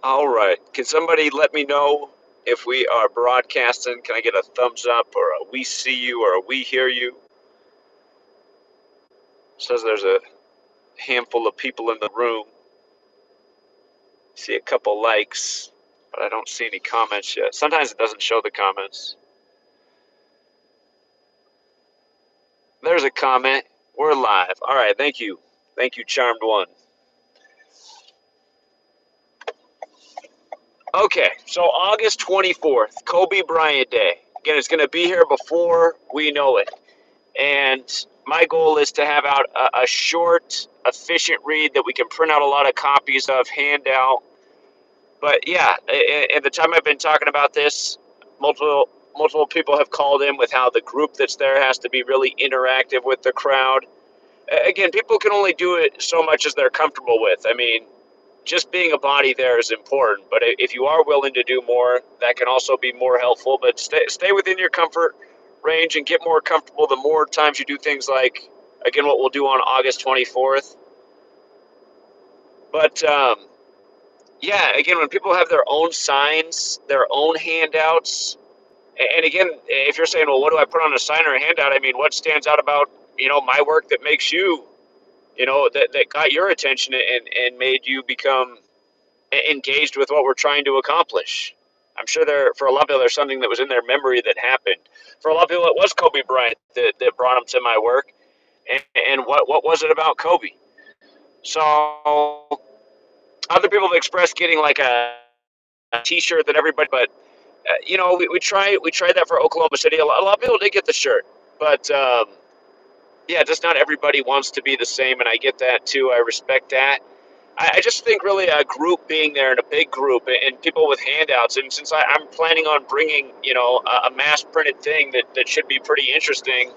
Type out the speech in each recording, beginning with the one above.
All right. Can somebody let me know if we are broadcasting? Can I get a thumbs up or a we see you or a we hear you? Says there's a handful of people in the room. See a couple likes, but I don't see any comments yet. Sometimes it doesn't show the comments. There's a comment. We're live. All right. Thank you. Thank you, Charmed One. Okay. So August 24th, Kobe Bryant Day. Again, it's going to be here before we know it. And my goal is to have out a short, efficient read that we can print out a lot of copies of, hand out. But yeah, at the time I've been talking about this, multiple people have called in with how the group that's there has to be really interactive with the crowd. Again, people can only do it so much as they're comfortable with. I mean, just being a body there is important, but if you are willing to do more, that can also be more helpful. But stay within your comfort range and get more comfortable the more times you do things like, again, what we'll do on August 24th. But yeah, again, when people have their own signs, their own handouts, and again, if you're saying, well, what do I put on a sign or a handout? I mean, what stands out about, my work that makes you, that got your attention and made you become engaged with what we're trying to accomplish. I'm sure for a lot of people, there's something that was in their memory that happened. For a lot of people, it was Kobe Bryant that brought them to my work. And what was it about Kobe? So other people have expressed getting like a T-shirt that everybody, but we tried that for Oklahoma City. A lot of people did get the shirt, but yeah, just not everybody wants to be the same, and I get that too. I respect that. I just think really a group being there and a big group and people with handouts. And since I'm planning on bringing, a mass printed thing that should be pretty interesting,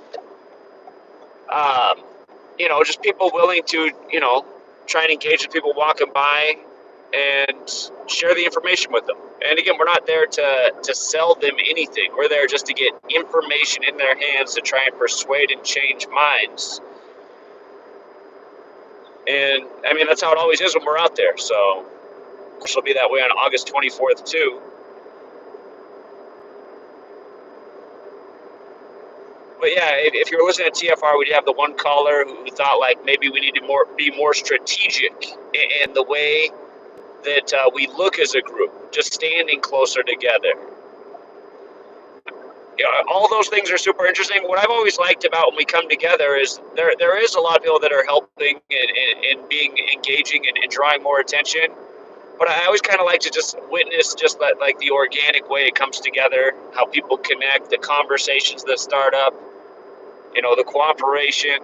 um, just people willing to, try and engage with people walking by and share the information with them. And again, we're not there to sell them anything. We're there just to get information in their hands to try and persuade and change minds. And I mean, that's how it always is when we're out there. So this will be that way on August 24th too. But yeah, if you're listening to TFR, we have the one caller who thought like maybe we need to be more strategic in the way that we look as a group, just standing closer together. All those things are super interesting. What I've always liked about when we come together is there is a lot of people that are helping and being engaging and drawing more attention. But I always kind of like to just witness just like the organic way it comes together, how people connect, the conversations that start up, the cooperation.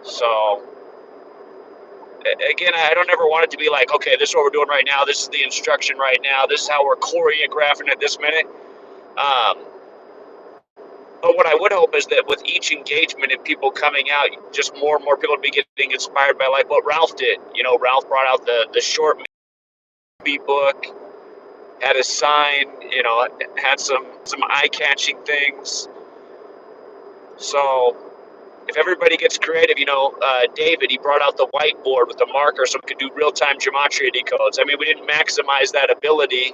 So again, I don't ever want it to be like, okay, this is what we're doing right now. This is the instruction right now. This is how we're choreographing it this minute. Um, but what I would hope is that with each engagement and people coming out, just more and more people would be getting inspired by like what Ralph did. Ralph brought out the short movie book, had a sign, had some eye-catching things. So if everybody gets creative, David, he brought out the whiteboard with the marker so we could do real-time gematria decodes. I mean, we didn't maximize that ability,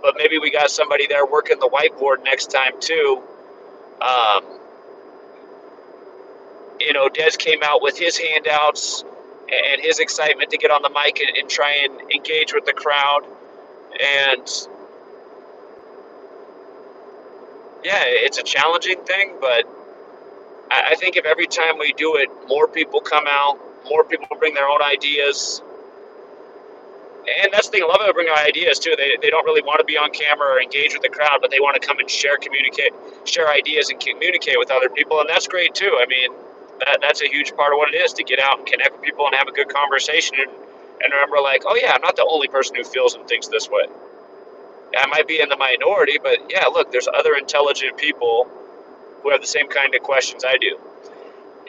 but maybe we got somebody there working the whiteboard next time too. Des came out with his handouts and his excitement to get on the mic and try and engage with the crowd. And yeah, it's a challenging thing, but I think if every time we do it, more people come out, more people bring their own ideas. And that's the thing, a lot of them bring their ideas too. They don't really want to be on camera or engage with the crowd, but they want to come and share ideas and communicate with other people. And that's great too. I mean, that's a huge part of what it is, to get out and connect with people and have a good conversation and remember like, oh yeah, I'm not the only person who feels and thinks this way. I might be in the minority, but yeah, look, there's other intelligent people who have the same kind of questions I do.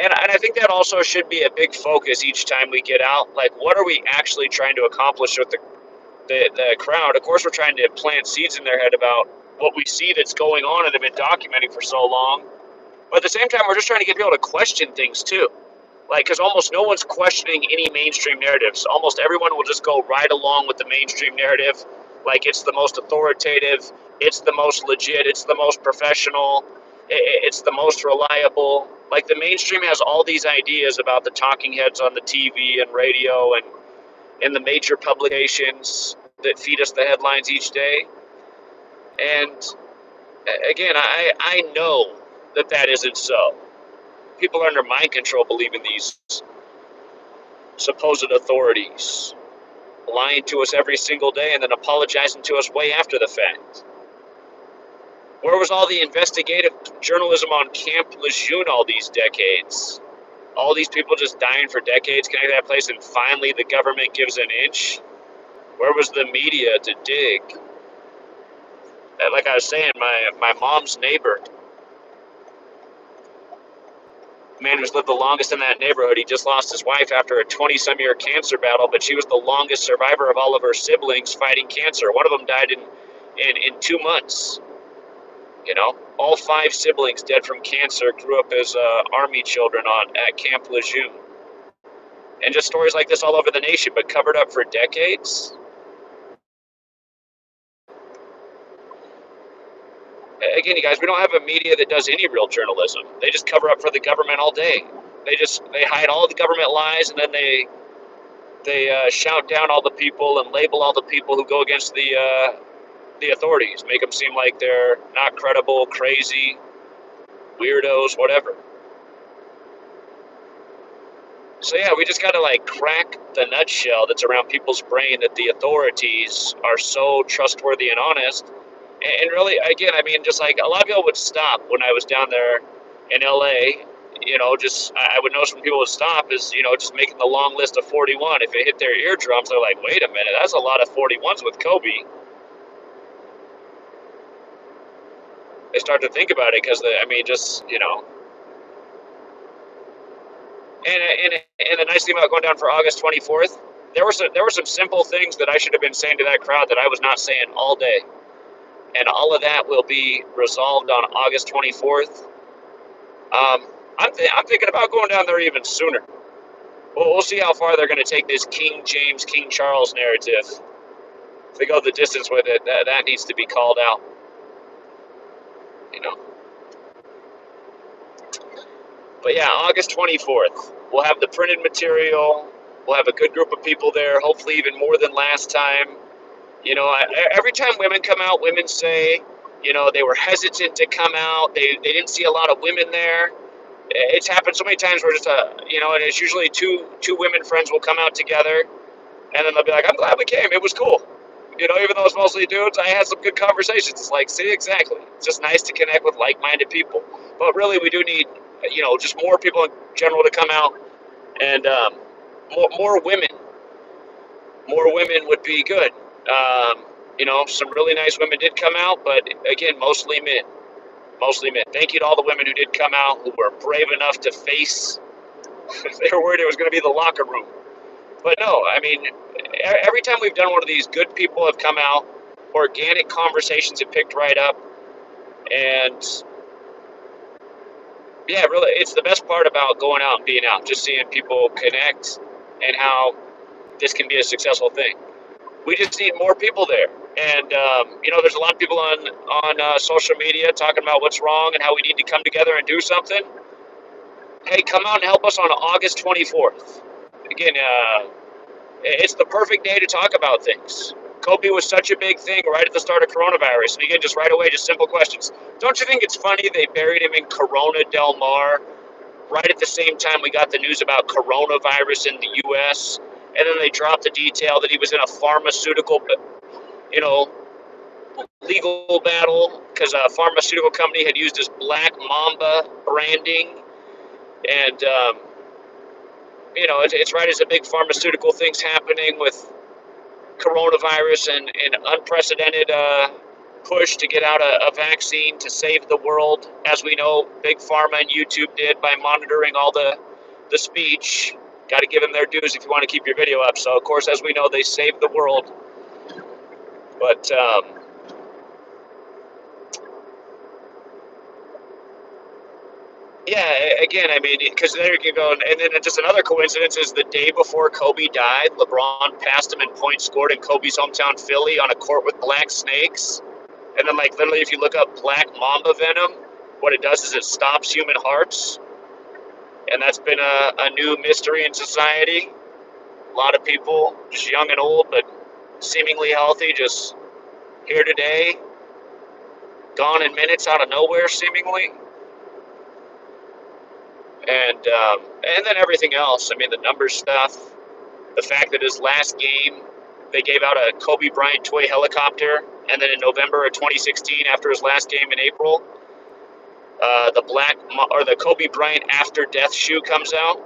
And I think that also should be a big focus each time we get out. Like, what are we actually trying to accomplish with the crowd? Of course, we're trying to plant seeds in their head about what we see that's going on and have been documenting for so long. But at the same time, we're just trying to get people to question things too. Like, because almost no one's questioning any mainstream narratives. Almost everyone will just go right along with the mainstream narrative, like it's the most authoritative, it's the most legit, it's the most professional, it's the most reliable. Like, the mainstream has all these ideas about the talking heads on the TV and radio and the major publications that feed us the headlines each day. And again, I know that that isn't so. People are under mind control believing these supposed authorities, lying to us every single day and then apologizing to us way after the fact. Where was all the investigative journalism on Camp Lejeune all these decades? All these people just dying for decades, connected to that place, and finally the government gives an inch? Where was the media to dig? Like I was saying, my mom's neighbor, man who's lived the longest in that neighborhood, he just lost his wife after a 20-some year cancer battle, but she was the longest survivor of all of her siblings fighting cancer. One of them died in 2 months. You know, all 5 siblings dead from cancer grew up as army children at Camp Lejeune. And just stories like this all over the nation, but covered up for decades. Again, you guys, we don't have a media that does any real journalism. They just cover up for the government all day. They hide all the government lies, and then they shout down all the people and label all the people who go against the authorities, make them seem like they're not credible, crazy, weirdos, whatever. So yeah, we just got to like crack the nutshell that's around people's brain that the authorities are so trustworthy and honest. And really, again, I mean, just like a lot of people would stop when I was down there in LA, you know, just I would notice when people would stop is, you know, just making the long list of 41. If it hit their eardrums, they're like, wait a minute, that's a lot of 41s with Kobe. They start to think about it because, I mean, just, you know. And the nice thing about going down for August 24th, there were some simple things that I should have been saying to that crowd that I was not saying all day. And all of that will be resolved on August 24th. I'm thinking about going down there even sooner. We'll see how far they're going to take this King James, King Charles narrative. If they go the distance with it, that needs to be called out. You know. But yeah, August 24th, we'll have the printed material. We'll have a good group of people there, hopefully even more than last time. You know, every time women come out, women say, you know, they were hesitant to come out. They didn't see a lot of women there. It's happened so many times where just, you know, and it's usually two women friends will come out together, and then they'll be like, I'm glad we came. It was cool. You know, even though it's mostly dudes, I had some good conversations. It's like, see, exactly. It's just nice to connect with like-minded people. But really, we do need, you know, just more people in general to come out, and more women. More women would be good. You know, some really nice women did come out, but again, mostly men. Mostly men. Thank you to all the women who did come out, who were brave enough to face. They were worried it was going to be the locker room. But no, I mean, every time we've done one of these, good people have come out, organic conversations have picked right up, and yeah, really, it's the best part about going out and being out, just seeing people connect and how this can be a successful thing. We just need more people there. And, you know, there's a lot of people on social media talking about what's wrong and how we need to come together and do something. Hey, come out and help us on August 24th. Again, it's the perfect day to talk about things. Kobe was such a big thing right at the start of coronavirus. And again, just right away, just simple questions. Don't you think it's funny they buried him in Corona Del Mar right at the same time we got the news about coronavirus in the U.S., and then they dropped the detail that he was in a pharmaceutical, you know, legal battle because a pharmaceutical company had used his Black Mamba branding. And, you know, it's right as a big pharmaceutical thing's happening with coronavirus and an unprecedented push to get out a vaccine to save the world. As we know, Big Pharma and YouTube did by monitoring all the speech. Got to give them their dues if you want to keep your video up. So, of course, as we know, they saved the world. But Yeah, again, I mean, because there you can go, and then just another coincidence is the day before Kobe died, LeBron passed him in points scored in Kobe's hometown Philly on a court with black snakes. And then, like, literally, if you look up black mamba venom, what it does is it stops human hearts, and that's been a new mystery in society. A lot of people, just young and old, but seemingly healthy, just here today, gone in minutes out of nowhere, seemingly. And then everything else. I mean, the numbers stuff. The fact that his last game, they gave out a Kobe Bryant toy helicopter, and then in November of 2016, after his last game in April, the Kobe Bryant after death shoe comes out.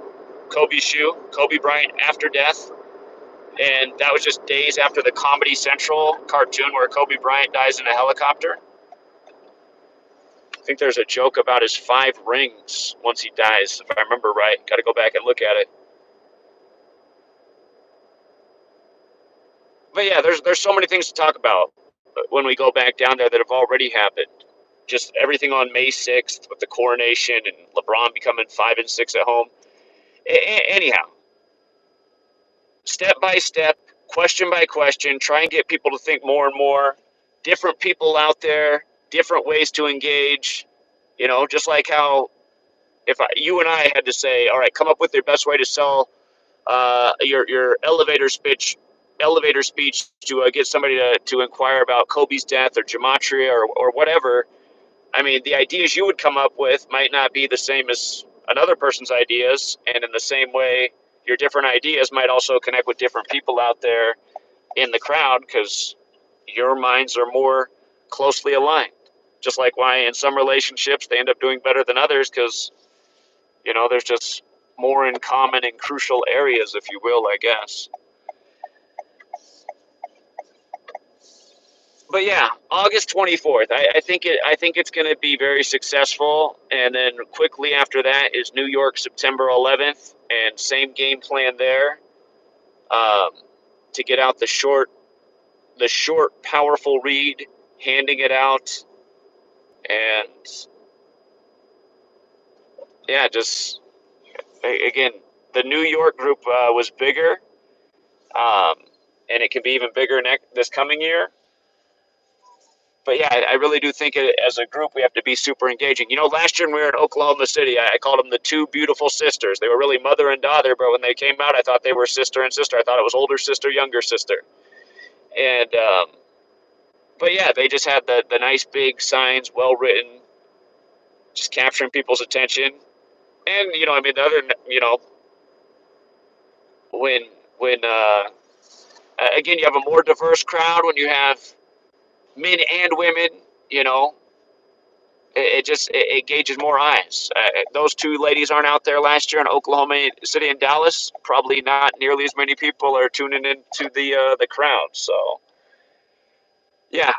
Kobe's shoe, Kobe Bryant after death, and that was just days after the Comedy Central cartoon where Kobe Bryant dies in a helicopter. I think there's a joke about his 5 rings once he dies, if I remember right. Got to go back and look at it. But yeah, there's so many things to talk about when we go back down there that have already happened. Just everything on May 6th with the coronation and LeBron becoming 5-6 at home. Anyhow, step by step, question by question, try and get people to think more and more. Different people out there, different ways to engage. You know, just like how you and I had to say, all right, come up with your best way to sell your elevator speech to get somebody to inquire about Kobe's death or gematria or whatever. I mean, the ideas you would come up with might not be the same as another person's ideas, and in the same way, your different ideas might also connect with different people out there in the crowd because your minds are more closely aligned. Just like why in some relationships they end up doing better than others because, there's just more in common in crucial areas, if you will, I guess. But yeah, August 24th. I think it's going to be very successful, and then quickly after that is New York, September 11th, and same game plan there, um, to get out the short, powerful read, handing it out, and yeah, just again, the New York group was bigger, um, and it can be even bigger this coming year. But yeah, I really do think as a group we have to be super engaging. Last year when we were in Oklahoma City, I called them the two beautiful sisters. They were really mother and daughter, but when they came out, I thought they were sister and sister. I thought it was older sister, younger sister. And but yeah, they just had the nice big signs, well written, just capturing people's attention. And I mean, the other, when when again, you have a more diverse crowd when you have men and women. You know, it gauges more eyes. Those two ladies aren't out there last year in Oklahoma City and Dallas. Probably not nearly as many people are tuning into the crowd. So yeah,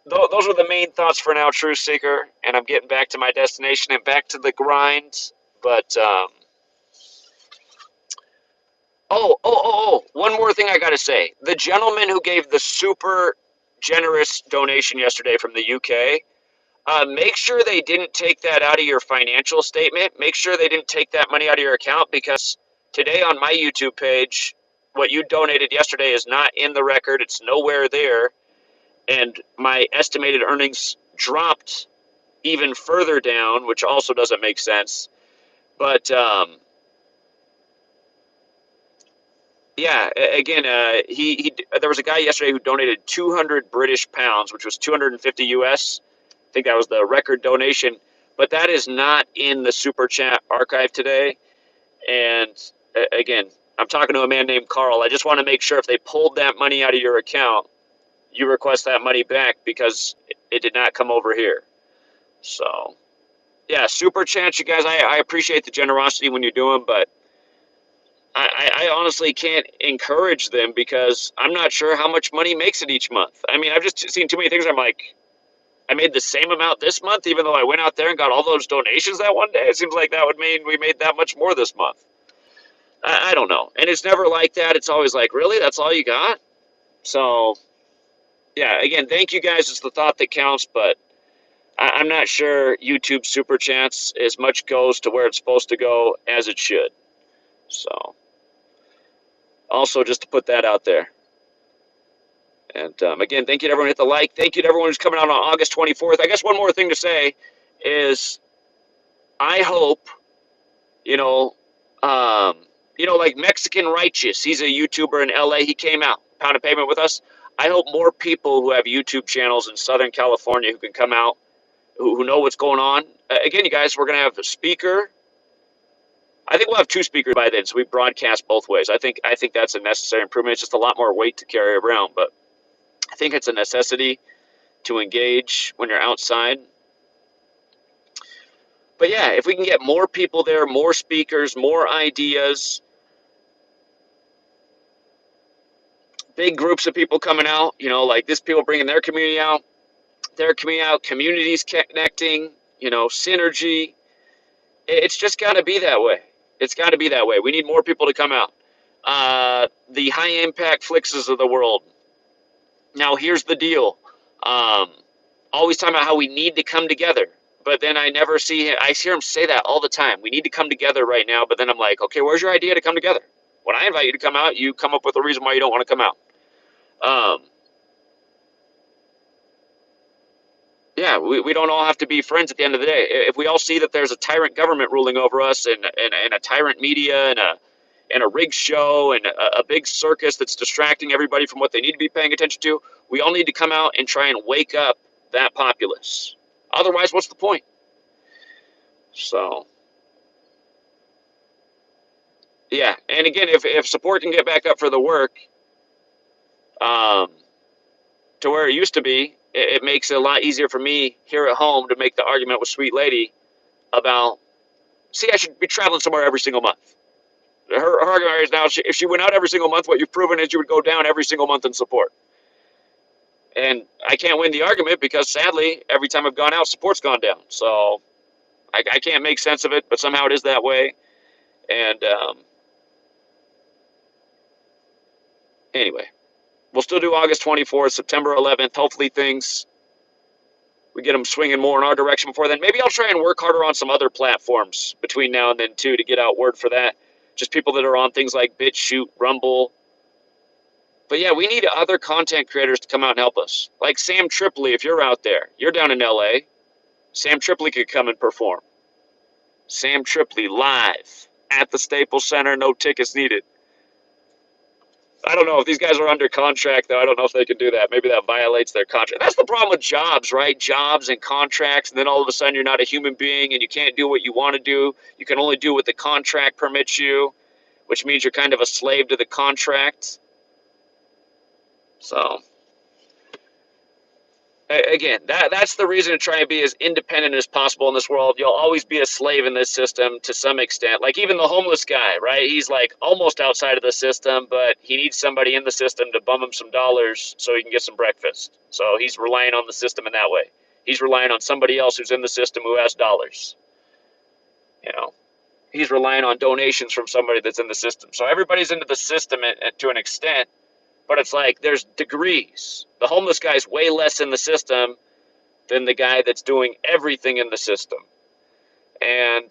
those are the main thoughts for now, Truth Seeker. And I'm getting back to my destination and back to the grind. But one more thing I got to say: the gentleman who gave the super generous donation yesterday from the UK. Make sure they didn't take that out of your financial statement. Make sure they didn't take that money out of your account because today on my YouTube page, what you donated yesterday is not in the record. It's nowhere there. And my estimated earnings dropped even further down, which also doesn't make sense. But yeah, again, there was a guy yesterday who donated 200 British pounds, which was 250 US. I think that was the record donation, but that is not in the super chat archive today. And again, I'm talking to a man named Carl. I just want to make sure if they pulled that money out of your account, you request that money back because it did not come over here. So yeah, super chat, you guys. I appreciate the generosity when you do them, but I honestly can't encourage them because I'm not sure how much money makes it each month. I mean, I've just seen too many things. I'm like, I made the same amount this month, even though I went out there and got all those donations that one day. It seems like that would mean we made that much more this month. I don't know. And it's never like that. It's always like, really? That's all you got? So, yeah, again, thank you guys. It's the thought that counts. But I'm not sure YouTube Super Chats as much goes to where it's supposed to go as it should. So, also just to put that out there. And again, thank you to everyone who hit the like. Thank you to everyone who's coming out on August 24th. I guess one more thing to say is I hope, you know, um, like Mexican Righteous. He's a YouTuber in LA. He came out, Pound of Pavement with us. I hope more people who have YouTube channels in Southern California who can come out, who know what's going on. Again, you guys, we're going to have a speaker. I think we'll have two speakers by then, so we broadcast both ways. I think that's a necessary improvement. It's just a lot more weight to carry around, but I think it's a necessity to engage when you're outside. But yeah, if we can get more people there, more speakers, more ideas, big groups of people coming out, like this people bringing their community out, communities connecting, synergy. It's just got to be that way. It's got to be that way. We need more people to come out. The high impact Flixes of the world. Now, here's the deal. Always talking about how we need to come together. But then I never see him. I hear him say that all the time. We need to come together right now. But then I'm like, okay, where's your idea to come together? When I invite you to come out, you come up with a reason why you don't want to come out. Yeah, we don't all have to be friends at the end of the day. If we all see that there's a tyrant government ruling over us and a tyrant media and a rigged show and a big circus that's distracting everybody from what they need to be paying attention to, we all need to come out and try and wake up that populace. Otherwise, what's the point? So, yeah. And again, if support can get back up for the work, um, to where it used to be, it makes it a lot easier for me here at home to make the argument with Sweet Lady about, see, I should be traveling somewhere every single month. Her argument is now, if she went out every single month, what you've proven is you would go down every single month in support. And I can't win the argument because, sadly, every time I've gone out, support's gone down. So I can't make sense of it, but somehow it is that way. And anyway, we'll still do August 24th, September 11th. Hopefully we get them swinging more in our direction before then. Maybe I'll try and work harder on some other platforms between now and then, too, to get out word for that. Just people that are on things like BitChute, Rumble. But yeah, we need other content creators to come out and help us. Like Sam Tripoli, if you're out there, you're down in LA. Sam Tripoli could come and perform. Sam Tripoli live at the Staples Center, no tickets needed. I don't know if these guys are under contract, though. I don't know if they can do that. Maybe that violates their contract. That's the problem with jobs, right? Jobs and contracts, and then all of a sudden you're not a human being and you can't do what you want to do. You can only do what the contract permits you, which means you're kind of a slave to the contract. So, again, that's the reason to try and be as independent as possible in this world. You'll always be a slave in this system to some extent. Like even the homeless guy, right? He's like almost outside of the system, but he needs somebody in the system to bum him some dollars so he can get some breakfast. So he's relying on the system in that way. He's relying on somebody else who's in the system who has dollars. He's relying on donations from somebody that's in the system. So everybody's into the system to an extent. But it's like there's degrees. The homeless guy's way less in the system than the guy that's doing everything in the system. And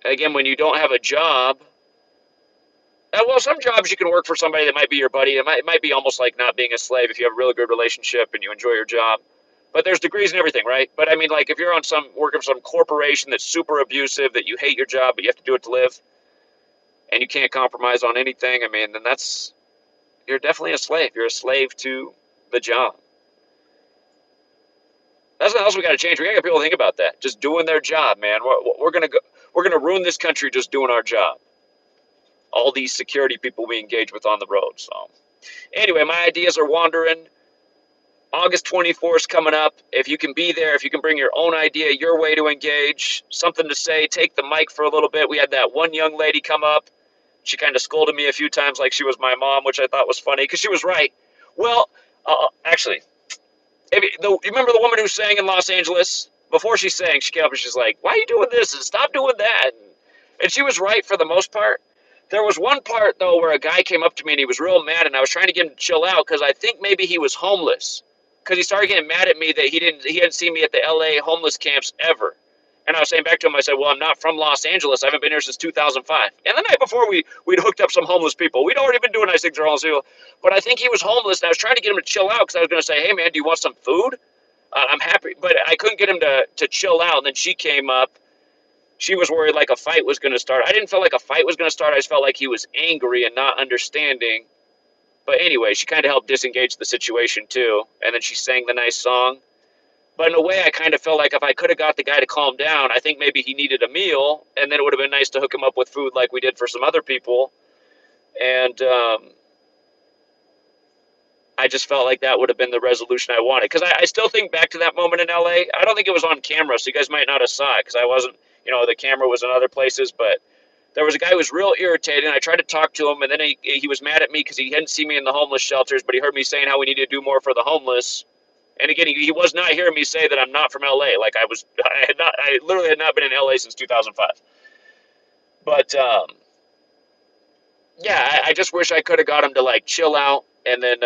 again, when you don't have a job, well, some jobs you can work for somebody that might be your buddy. It might be almost like not being a slave if you have a really good relationship and you enjoy your job. But there's degrees and everything, right? But I mean, like if you're on working for some corporation that's super abusive, that you hate your job, but you have to do it to live, and you can't compromise on anything, I mean, then you're definitely a slave. You're a slave to the job. That's what else we got to change. We got to get people to think about that. Just doing their job, man. We're gonna ruin this country just doing our job. All these security people we engage with on the road. So, anyway, my ideas are wandering. August 24th is coming up. If you can be there, if you can bring your own idea, your way to engage, something to say, take the mic for a little bit. We had that one young lady come up. She kind of scolded me a few times like she was my mom, which I thought was funny because she was right. Well, actually, you remember the woman who sang in Los Angeles? Before she sang, she came up and she's like, why are you doing this? And stop doing that. And she was right for the most part. There was one part, though, where a guy came up to me and he was real mad, and I was trying to get him to chill out because I think maybe he was homeless. because he started getting mad at me that he hadn't seen me at the LA homeless camps ever. And I was saying back to him, I said, well, I'm not from Los Angeles. I haven't been here since 2005. And the night before, we'd hooked up some homeless people. We'd already been doing nice things for homeless people. But I think he was homeless, and I was trying to get him to chill out because I was going to say, hey, man, do you want some food? I'm happy. But I couldn't get him to chill out. And then she came up. She was worried like a fight was going to start. I didn't feel like a fight was going to start. I just felt like he was angry and not understanding. But anyway, she kind of helped disengage the situation, too. And then she sang the nice song. But in a way, I kind of felt like if I could have got the guy to calm down, I think maybe he needed a meal, and then it would have been nice to hook him up with food like we did for some other people. And I just felt like that would have been the resolution I wanted. Because I still think back to that moment in LA. I don't think it was on camera, so you guys might not have saw it because I wasn't, the camera was in other places. But there was a guy who was real irritated, and I tried to talk to him, and then he was mad at me because he hadn't seen me in the homeless shelters, but he heard me saying how we need to do more for the homeless. And again, he was not hearing me say that I'm not from LA. Like I literally had not been in LA since 2005. But yeah, I just wish I could have got him to like chill out and then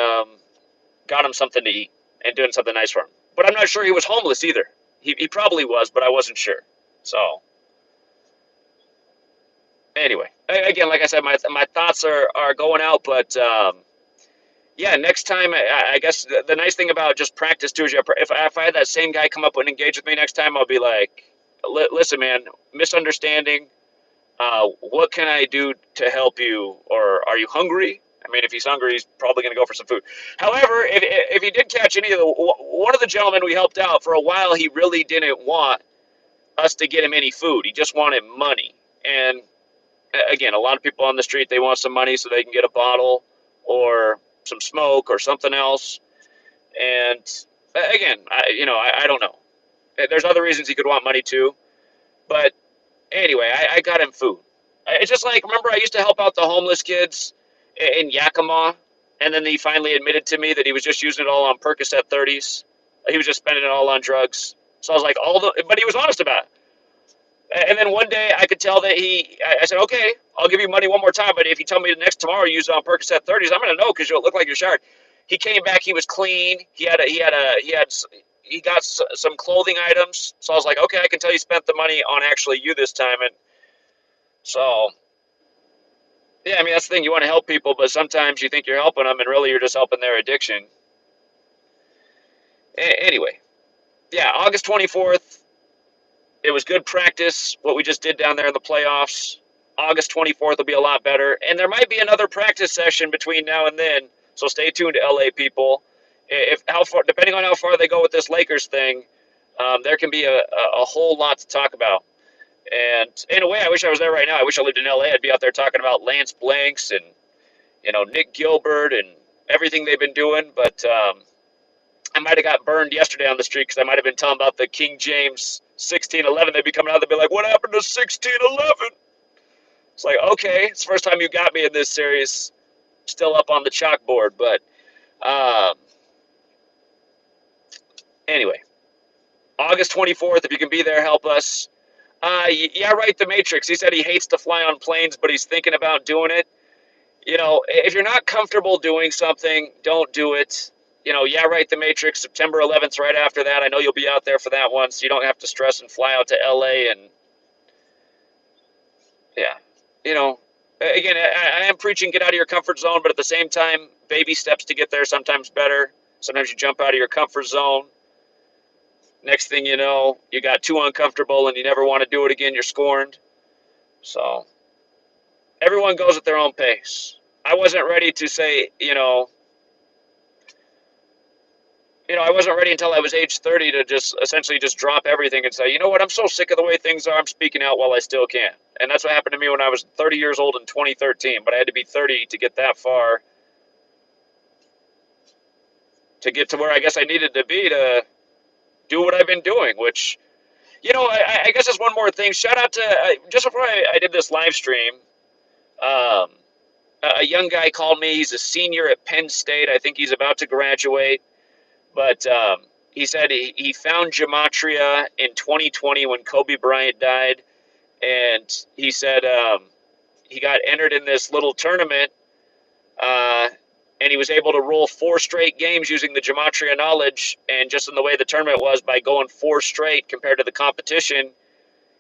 got him something to eat and doing something nice for him. But I'm not sure he was homeless either. He probably was, but I wasn't sure. So anyway, again, like I said, my thoughts are going out, but yeah, next time, I guess the nice thing about just practice too is if I had that same guy come up and engage with me next time, I'll be like, listen, man, misunderstanding. What can I do to help you? Or are you hungry? I mean, if he's hungry, he's probably going to go for some food. However, if he did catch any of one of the gentlemen we helped out for a while, he really didn't want us to get him any food. He just wanted money. And again, a lot of people on the street, they want some money so they can get a bottle or some smoke or something else. And again, I don't know. There's other reasons he could want money too. But anyway, I got him food. It's just like, remember I used to help out the homeless kids in Yakima, and then he finally admitted to me that he was just using it all on Percocet 30s. He was just spending it all on drugs. So I was like, but he was honest about it. And then one day I could tell that I said, okay, I'll give you money one more time, but if you tell me the next tomorrow you use it on Percocet 30s, I'm going to know because you'll look like you're showered. He came back, he was clean. He got some clothing items. So I was like, okay, I can tell you spent the money on actually you this time. And so, yeah, I mean, that's the thing. You want to help people, but sometimes you think you're helping them and really you're just helping their addiction. Anyway, yeah, August 24th. It was good practice, what we just did down there in the playoffs. August 24th will be a lot better. And there might be another practice session between now and then. So stay tuned to LA people. Depending on how far they go with this Lakers thing, there can be a whole lot to talk about. And in a way, I wish I was there right now. I wish I lived in LA. I'd be out there talking about Lance Blanks and, Nick Gilbert and everything they've been doing. But I might have got burned yesterday on the street because I might have been telling about the King James 1611. They'd be coming out. They'd be like, what happened to 1611? It's like, okay, it's the first time you got me in this series. Still up on the chalkboard. But anyway, August 24th, if you can be there, help us. Yeah, right, The Matrix. He said he hates to fly on planes, but he's thinking about doing it. If you're not comfortable doing something, don't do it. Yeah, right, The Matrix, September 11th, right after that. I know you'll be out there for that one, so you don't have to stress and fly out to LA. And, yeah, again, I am preaching get out of your comfort zone, but at the same time, baby steps to get there sometimes better. Sometimes you jump out of your comfort zone. Next thing you know, you got too uncomfortable and you never want to do it again. You're scorned. So everyone goes at their own pace. I wasn't ready to say, I wasn't ready until I was age 30 to just essentially just drop everything and say, you know what, I'm so sick of the way things are. I'm speaking out while I still can. And that's what happened to me when I was 30 years old in 2013. But I had to be 30 to get that far, to get to where I guess I needed to be to do what I've been doing, which, I guess there's one more thing. Shout out to, just before I did this live stream, a young guy called me. He's a senior at Penn State. I think he's about to graduate. But he said he found Gematria in 2020 when Kobe Bryant died. And he said he got entered in this little tournament and he was able to roll 4 straight games using the gematria knowledge. And just in the way the tournament was, by going 4 straight compared to the competition,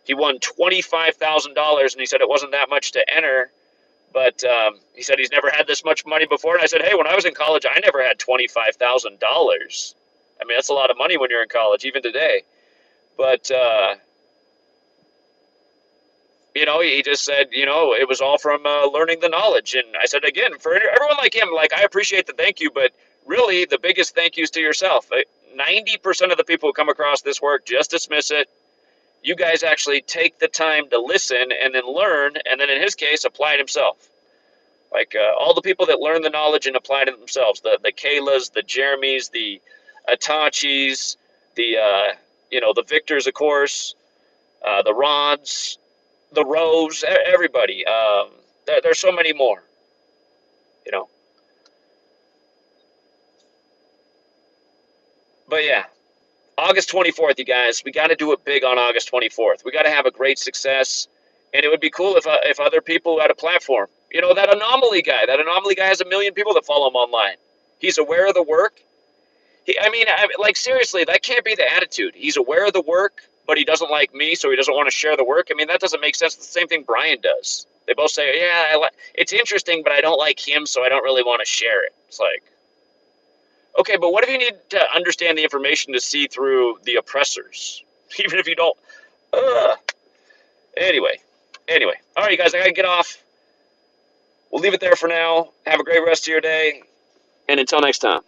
he won $25,000. And he said it wasn't that much to enter, but he said he's never had this much money before. And I said, hey, when I was in college, I never had $25,000. I mean, that's a lot of money when you're in college, even today. But he just said, it was all from learning the knowledge. And I said, again, for everyone like him, like, I appreciate the thank you, but really the biggest thank yous to yourself. 90% of the people who come across this work just dismiss it. You guys actually take the time to listen and then learn, and then in his case, apply it himself. Like all the people that learn the knowledge and apply it themselves, the Kaylas, the Jeremys, the Atachis, the Victors, of course, the Rods, the Rose, everybody. There's so many more, you know. But yeah, August 24th, you guys, we got to do it big on August 24th. We got to have a great success, and it would be cool if other people had a platform. That anomaly guy has 1 million people that follow him online. He's aware of the work. Like, seriously, that can't be the attitude. He's aware of the work, but he doesn't like me, so he doesn't want to share the work. I mean, that doesn't make sense. It's the same thing Brian does. They both say, yeah, it's interesting, but I don't like him, so I don't really want to share it. It's like, okay, but what if you need to understand the information to see through the oppressors? Even if you don't. Ugh. Anyway. All right, you guys, I got to get off. We'll leave it there for now. Have a great rest of your day. And until next time.